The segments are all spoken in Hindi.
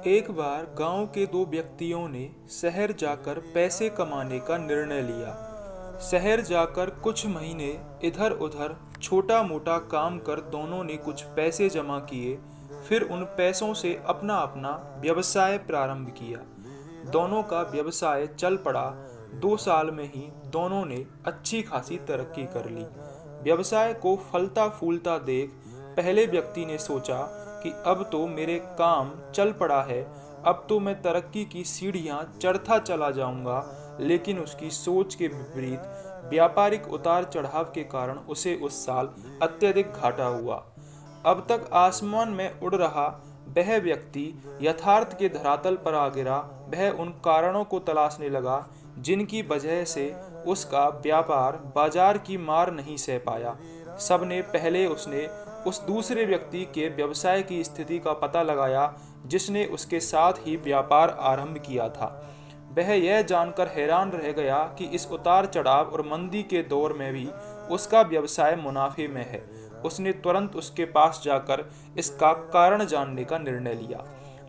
एक बार गांव के दो व्यक्तियों ने शहर जाकर पैसे कमाने का निर्णय लिया। शहर जाकर कुछ महीने इधर उधर छोटा मोटा काम कर दोनों ने कुछ पैसे जमा किए। फिर उन पैसों से अपना अपना व्यवसाय प्रारंभ किया। दोनों का व्यवसाय चल पड़ा। 2 साल में ही दोनों ने अच्छी खासी तरक्की कर ली। व्यवसाय को फलता फूलता देख पहले व्यक्ति ने सोचा कि अब तो मेरे काम चल पड़ा है, अब तो मैं तरक्की की सीढ़ियां चढ़ता चला जाऊंगा। लेकिन उसकी सोच के विपरीत व्यापारिक उतार चढ़ाव के कारण उसे उस साल अत्यधिक घाटा हुआ। अब तक आसमान में उड़ रहा वह व्यक्ति यथार्थ के धरातल पर आ गिरा। वह उन कारणों को तलाशने लगा जिनकी वजह से उसका व्यापार बाजार की मार नहीं सह पाया। सबने पहले उसने उस दूसरे व्यक्ति के व्यवसाय की स्थिति का पता लगाया जिसने उसके साथ ही व्यापार आरंभ किया था। वह यह जानकर हैरान रह गया कि इस उतार चढ़ाव और मंदी के दौर में भी उसका व्यवसाय मुनाफे में है। उसने तुरंत उसके पास जाकर इसका कारण जानने का निर्णय लिया।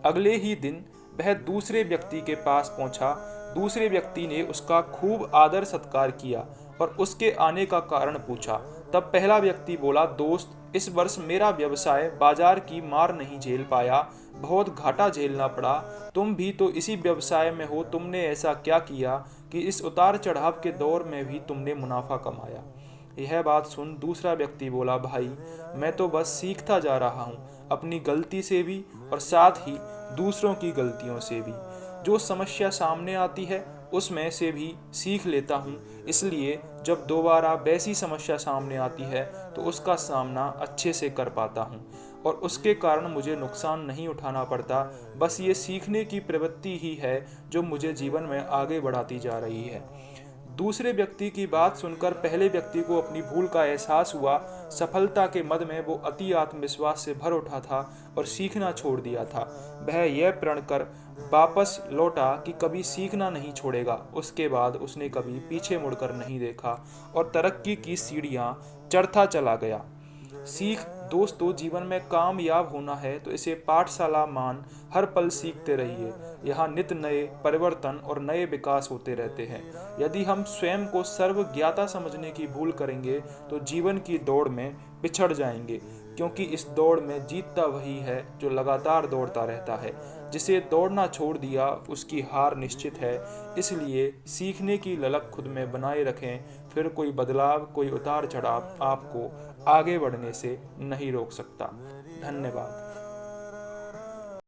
अगले ही दिन वह दूसरे व्यक्ति के पास पहुंचा। दूसरे व्यक्ति ने उसका खूब आदर सत्कार किया और उसके आने का कारण पूछा। तब पहला व्यक्ति बोला, दोस्त, इस वर्ष मेरा व्यवसाय बाजार की मार नहीं झेल पाया, बहुत घाटा झेलना पड़ा। तुम भी तो इसी व्यवसाय में हो, तुमने ऐसा क्या किया कि इस उतार चढ़ाव के दौर में भी तुमने मुनाफा कमाया। यह बात सुन दूसरा व्यक्ति बोला, भाई, मैं तो बस सीखता जा रहा हूँ, अपनी गलती से भी और साथ ही दूसरों की गलतियों से भी। जो समस्या सामने आती है उसमें से भी सीख लेता हूँ, इसलिए जब दोबारा वैसी समस्या सामने आती है तो उसका सामना अच्छे से कर पाता हूँ और उसके कारण मुझे नुकसान नहीं उठाना पड़ता। बस ये सीखने की प्रवृत्ति ही है जो मुझे जीवन में आगे बढ़ाती जा रही है। दूसरे व्यक्ति की बात सुनकर पहले व्यक्ति को अपनी भूल का एहसास हुआ। सफलता के मद में वो अति आत्मविश्वास से भर उठा था और सीखना छोड़ दिया था। वह यह प्रण कर वापस लौटा कि कभी सीखना नहीं छोड़ेगा। उसके बाद उसने कभी पीछे मुड़कर नहीं देखा और तरक्की की सीढ़ियां चढ़ता चला गया। सीख दोस्तों, जीवन में कामयाब होना है तो इसे पाठशाला मान हर पल सीखते रहिए। यहाँ नित्य नए परिवर्तन और नए विकास होते रहते हैं। यदि हम स्वयं को सर्वज्ञाता समझने की भूल करेंगे तो जीवन की दौड़ में पिछड़ जाएंगे, क्योंकि इस दौड़ में जीतता वही है जो लगातार दौड़ता रहता है। जिसे दौड़ना छोड़ दिया उसकी हार निश्चित है। इसलिए सीखने की ललक खुद में बनाए रखें, फिर कोई बदलाव, कोई उतार चढ़ाव आपको आगे बढ़ने से नहीं रोक सकता। धन्यवाद।